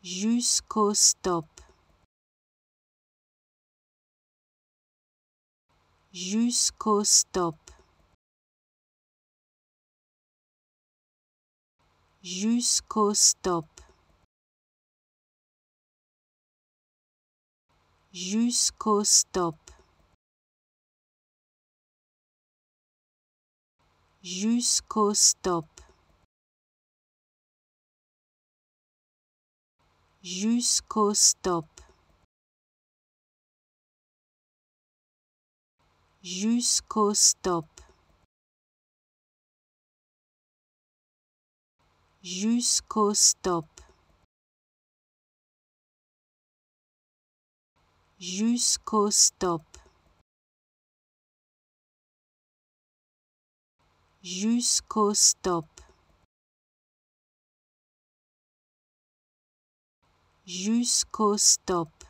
jusqu'au stop, jusqu'au stop, jusqu'au stop, jusqu'au stop, jusqu'au stop, jusqu'au stop, jusqu'au stop, jusqu'au stop, jusqu'au stop, jusqu'au stop, jusqu'au stop,